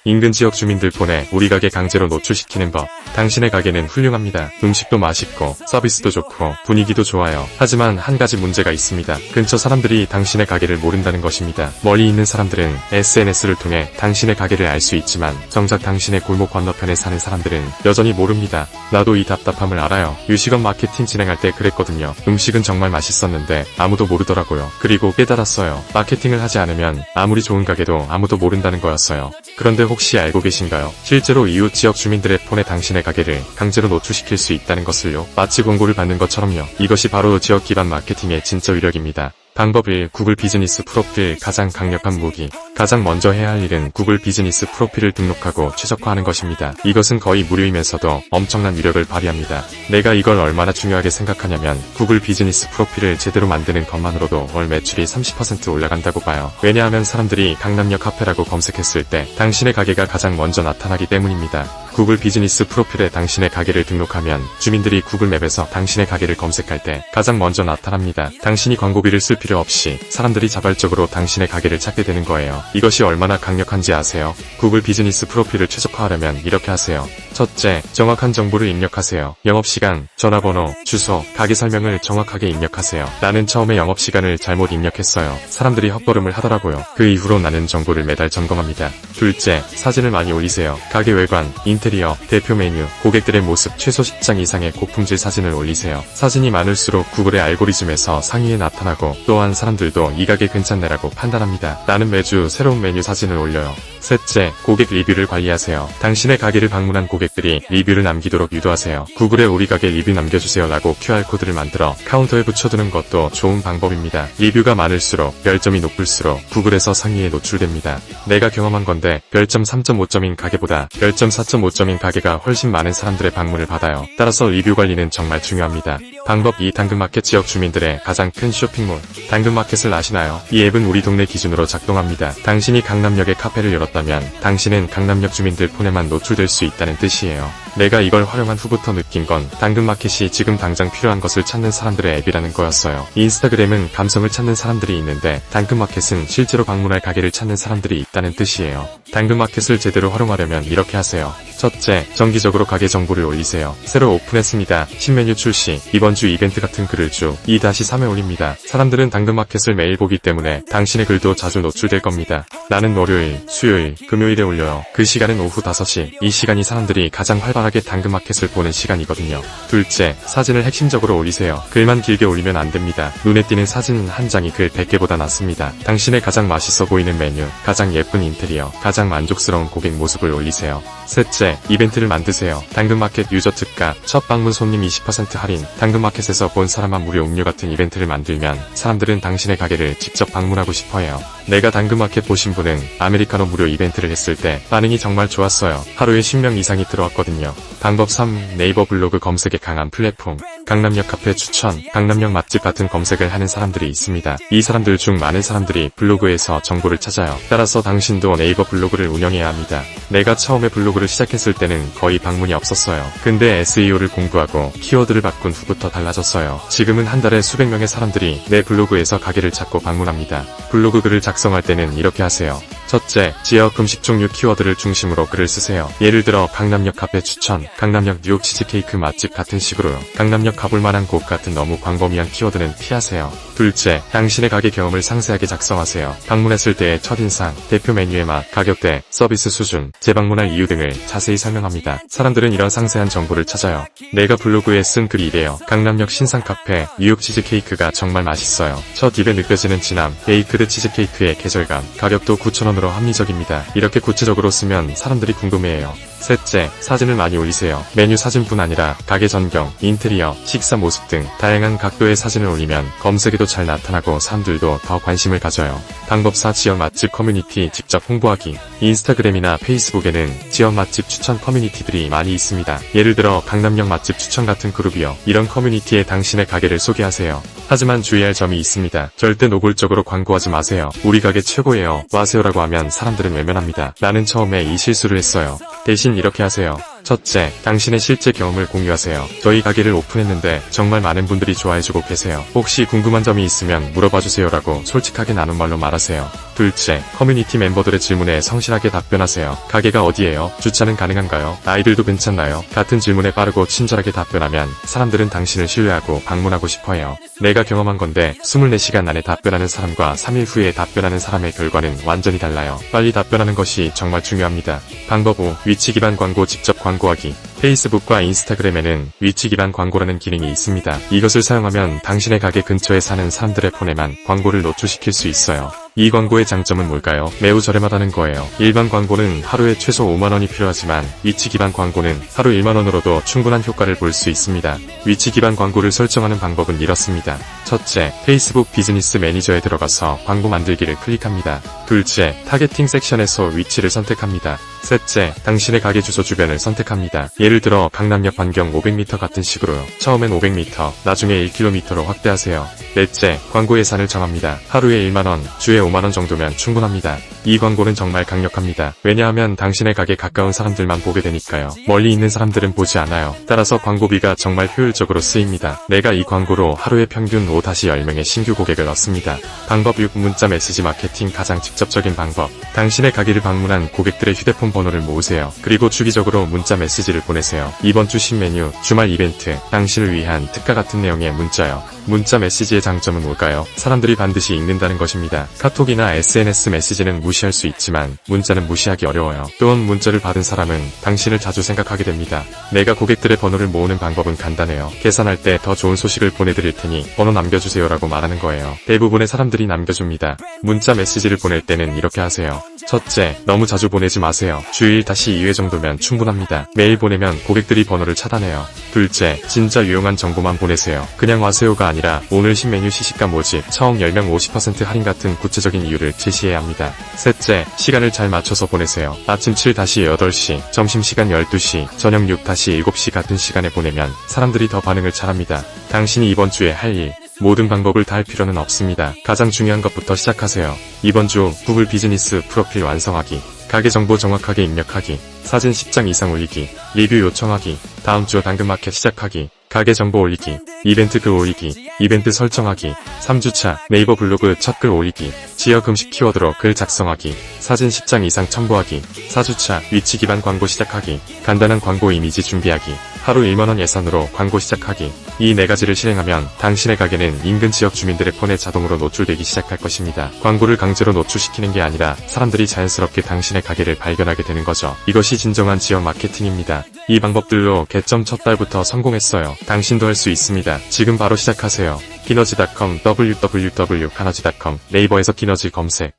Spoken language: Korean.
인근 지역 주민들 보내 우리 가게 강제로 노출시키는 법. 당신의 가게는 훌륭합니다. 음식도 맛있고 서비스도 좋고 분위기도 좋아요. 하지만 한 가지 문제가 있습니다. 근처 사람들이 당신의 가게를 모른다는 것입니다. 멀리 있는 사람들은 SNS를 통해 당신의 가게를 알 수 있지만 정작 당신의 골목 건너편에 사는 사람들은 여전히 모릅니다. 나도 이 답답함을 알아요. 유식업 마케팅 진행할 때 그랬거든요. 음식은 정말 맛있었는데 아무도 모르더라고요. 그리고 깨달았어요. 마케팅을 하지 않으면 아무리 좋은 가게도 아무도 모른다는 거였어요. 그런데 혹시 알고 계신가요? 실제로 이웃 지역 주민들의 폰에 당신의 가게를 강제로 노출시킬 수 있다는 것을요. 마치 광고를 받는 것처럼요. 이것이 바로 지역 기반 마케팅의 진짜 위력입니다. 방법 1. 구글 비즈니스 프로필. 가장 강력한 무기. 가장 먼저 해야 할 일은 구글 비즈니스 프로필을 등록하고 최적화하는 것입니다. 이것은 거의 무료이면서도 엄청난 위력을 발휘합니다. 내가 이걸 얼마나 중요하게 생각하냐면 구글 비즈니스 프로필을 제대로 만드는 것만으로도 월 매출이 30% 올라간다고 봐요. 왜냐하면 사람들이 강남역 카페라고 검색했을 때 당신의 가게가 가장 먼저 나타나기 때문입니다. 구글 비즈니스 프로필에 당신의 가게를 등록하면 주민들이 구글맵에서 당신의 가게를 검색할 때 가장 먼저 나타납니다. 당신이 광고비를 쓸 필요 없이 사람들이 자발적으로 당신의 가게를 찾게 되는 거예요. 이것이 얼마나 강력한지 아세요? 구글 비즈니스 프로필을 최적화하려면 이렇게 하세요. 첫째, 정확한 정보를 입력하세요. 영업시간, 전화번호, 주소, 가게 설명을 정확하게 입력하세요. 나는 처음에 영업시간을 잘못 입력했어요. 사람들이 헛걸음을 하더라고요. 그 이후로 나는 정보를 매달 점검합니다. 둘째, 사진을 많이 올리세요. 가게 외관, 인테리어, 대표 메뉴, 고객들의 모습 최소 10장 이상의 고품질 사진을 올리세요. 사진이 많을수록 구글의 알고리즘에서 상위에 나타나고 또한 사람들도 이 가게 괜찮네라고 판단합니다. 나는 매주 새로운 메뉴 사진을 올려요. 셋째, 고객 리뷰를 관리하세요. 당신의 가게를 방문한 고객들이 리뷰를 남기도록 유도하세요. 구글에 우리 가게 리뷰 남겨주세요 라고 QR코드를 만들어 카운터에 붙여두는 것도 좋은 방법입니다. 리뷰가 많을수록 별점이 높을수록 구글에서 상위에 노출됩니다. 내가 경험한 건데 별점 3.5점인 가게보다 별점 4.5점인 가게가 훨씬 많은 사람들의 방문을 받아요. 따라서 리뷰 관리는 정말 중요합니다. 방법 2. 당근마켓. 지역 주민들의 가장 큰 쇼핑몰. 당근마켓을 아시나요? 이 앱은 우리 동네 기준으로 작동합니다. 당신이 강남역에 카페를 열었다면 당신은 강남역 주민들 폰에만 노출될 수 있다는 뜻이에요. 내가 이걸 활용한 후부터 느낀 건 당근마켓이 지금 당장 필요한 것을 찾는 사람들의 앱이라는 거였어요. 인스타그램은 감성을 찾는 사람들이 있는데 당근마켓은 실제로 방문할 가게를 찾는 사람들이 있다는 뜻이에요. 당근마켓을 제대로 활용하려면 이렇게 하세요. 첫째, 정기적으로 가게 정보를 올리세요. 새로 오픈했습니다. 신메뉴 출시, 이번 주 이벤트 같은 글을 주 2-3회 올립니다. 사람들은 당근마켓을 매일 보기 때문에 당신의 글도 자주 노출될 겁니다. 나는 월요일, 수요일, 금요일에 올려요. 그 시간은 오후 5시. 이 시간이 사람들이 가장 활발하게 당근마켓을 보는 시간이거든요. 둘째, 사진을 핵심적으로 올리세요. 글만 길게 올리면 안 됩니다. 눈에 띄는 사진 한 장이 글 100개보다 낫습니다. 당신의 가장 맛있어 보이는 메뉴, 가장 예쁜 인테리어, 가장 만족스러운 고객 모습을 올리세요. 셋째, 이벤트를 만드세요. 당근마켓 유저 특가, 첫 방문 손님 20% 할인, 당근마켓에서 본 사람만 무료 음료 같은 이벤트를 만들면 사람들은 당신의 가게를 직접 방문하고 싶어해요. 내가 당근마켓 보신 분은 아메리카노 무료 이벤트를 했을 때 반응이 정말 좋았어요. 하루에 10명 이상이 들어왔거든요. 방법 3. 네이버 블로그 검색에 강한 플랫폼. 강남역 카페 추천, 강남역 맛집 같은 검색을 하는 사람들이 있습니다. 이 사람들 중 많은 사람들이 블로그에서 정보를 찾아요. 따라서 당신도 네이버 블로그를 운영해야 합니다. 내가 처음에 블로그를 시작했을 때는 거의 방문이 없었어요. 근데 SEO를 공부하고 키워드를 바꾼 후부터 달라졌어요. 지금은 한 달에 수백 명의 사람들이 내 블로그에서 가게를 찾고 방문합니다. 블로그 글을 작성할 때는 이렇게 하세요. 첫째, 지역 음식 종류 키워드를 중심으로 글을 쓰세요. 예를 들어 강남역 카페 추천, 강남역 뉴욕 치즈케이크 맛집 같은 식으로요. 강남역 가볼만한 곳 같은 너무 광범위한 키워드는 피하세요. 둘째, 당신의 가게 경험을 상세하게 작성하세요. 방문했을 때의 첫인상, 대표 메뉴의 맛, 가격대, 서비스 수준, 재방문할 이유 등을 자세히 설명합니다. 사람들은 이런 상세한 정보를 찾아요. 내가 블로그에 쓴 글이 이래요. 강남역 신상 카페, 뉴욕 치즈케이크가 정말 맛있어요. 첫 입에 느껴지는 진함, 베이크드 치즈케이크의 계절감, 가격도 9,000원으로 합리적입니다. 이렇게 구체적으로 쓰면 사람들이 궁금해해요. 셋째, 사진을 많이 올리세요. 메뉴 사진뿐 아니라 가게 전경, 인테리어, 식사 모습 등 다양한 각도의 사진을 올리면 검색에도 잘 나타나고 사람들도 더 관심을 가져요. 방법 4. 지역 맛집 커뮤니티 직접 홍보하기. 인스타그램이나 페이스북에는 지역 맛집 추천 커뮤니티들이 많이 있습니다. 예를 들어 강남역 맛집 추천 같은 그룹이요. 이런 커뮤니티에 당신의 가게를 소개하세요. 하지만 주의할 점이 있습니다. 절대 노골적으로 광고하지 마세요. 우리 가게 최고예요. 와세요라고 하면 사람들은 외면합니다. 나는 처음에 이 실수를 했어요. 대신 이렇게 하세요. 첫째, 당신의 실제 경험을 공유하세요. 저희 가게를 오픈했는데 정말 많은 분들이 좋아해주고 계세요. 혹시 궁금한 점이 있으면 물어봐주세요라고 솔직하게 나눈 말로 말하세요. 둘째, 커뮤니티 멤버들의 질문에 성실하게 답변하세요. 가게가 어디예요? 주차는 가능한가요? 아이들도 괜찮나요? 같은 질문에 빠르고 친절하게 답변하면 사람들은 당신을 신뢰하고 방문하고 싶어해요. 내가 경험한 건데 24시간 안에 답변하는 사람과 3일 후에 답변하는 사람의 결과는 완전히 달라요. 빨리 답변하는 것이 정말 중요합니다. 방법 5. 위치 기반 광고 직접 광고하기. 페이스북과 인스타그램에는 위치 기반 광고라는 기능이 있습니다. 이것을 사용하면 당신의 가게 근처에 사는 사람들의 폰에만 광고를 노출시킬 수 있어요. 이 광고의 장점은 뭘까요? 매우 저렴하다는 거예요. 일반 광고는 하루에 최소 5만원이 필요하지만 위치 기반 광고는 하루 1만원으로도 충분한 효과를 볼 수 있습니다. 위치 기반 광고를 설정하는 방법은 이렇습니다. 첫째, 페이스북 비즈니스 매니저에 들어가서 광고 만들기를 클릭합니다. 둘째, 타겟팅 섹션에서 위치를 선택합니다. 셋째, 당신의 가게 주소 주변을 선택합니다. 예를 들어 강남역 반경 500m 같은 식으로요. 처음엔 500m, 나중에 1km로 확대하세요. 넷째, 광고 예산을 정합니다. 하루에 1만원, 주에 5만원 정도면 충분합니다. 이 광고는 정말 강력합니다. 왜냐하면 당신의 가게 가까운 사람들만 보게 되니까요. 멀리 있는 사람들은 보지 않아요. 따라서 광고비가 정말 효율적으로 쓰입니다. 내가 이 광고로 하루에 평균 5-10명의 신규 고객을 얻습니다. 방법 6. 문자 메시지 마케팅. 가장 직접적인 방법. 당신의 가게를 방문한 고객들의 휴대폰 번호를 모으세요. 그리고 주기적으로 문자 메시지를 보내세요. 이번 주 신메뉴, 주말 이벤트, 당신을 위한 특가 같은 내용의 문자요. 문자 메시지의 장점은 뭘까요? 사람들이 반드시 읽는다는 것입니다. 카톡이나 SNS 메시지는 무시할 수 있지만 문자는 무시하기 어려워요. 또한 문자를 받은 사람은 당신을 자주 생각하게 됩니다. 내가 고객들의 번호를 모으는 방법은 간단해요. 계산할 때 더 좋은 소식을 보내드릴 테니 번호 남겨주세요라고 말하는 거예요. 대부분의 사람들이 남겨줍니다. 문자 메시지를 보낼 때는 이렇게 하세요. 첫째, 너무 자주 보내지 마세요. 주일 2회 정도면 충분합니다. 매일 보내면 고객들이 번호를 차단해요. 둘째, 진짜 유용한 정보만 보내세요. 그냥 와세요가 아니라 오늘 신메뉴 시식가 모집, 처음 10명 50% 할인 같은 구체적인 이유를 제시해야 합니다. 셋째, 시간을 잘 맞춰서 보내세요. 아침 7-8시, 점심시간 12시, 저녁 6-7시 같은 시간에 보내면 사람들이 더 반응을 잘합니다. 당신이 이번 주에 할 일, 모든 방법을 다 할 필요는 없습니다. 가장 중요한 것부터 시작하세요. 이번 주 구글 비즈니스 프로필 완성하기, 가게 정보 정확하게 입력하기, 사진 10장 이상 올리기, 리뷰 요청하기, 다음 주 당근마켓 시작하기, 가게 정보 올리기, 이벤트 글 올리기, 이벤트 설정하기, 3주차 네이버 블로그 첫 글 올리기, 지역 음식 키워드로 글 작성하기, 사진 10장 이상 첨부하기, 4주차 위치 기반 광고 시작하기, 간단한 광고 이미지 준비하기, 하루 1만원 예산으로 광고 시작하기. 이 4가지를 실행하면 당신의 가게는 인근 지역 주민들의 폰에 자동으로 노출되기 시작할 것입니다. 광고를 강제로 노출시키는 게 아니라 사람들이 자연스럽게 당신의 가게를 발견하게 되는 거죠. 이것이 진정한 지역 마케팅입니다. 이 방법들로 개점 첫 달부터 성공했어요. 당신도 할 수 있습니다. 지금 바로 시작하세요. 키너지.com www.kinergy.com 네이버에서 키너지 검색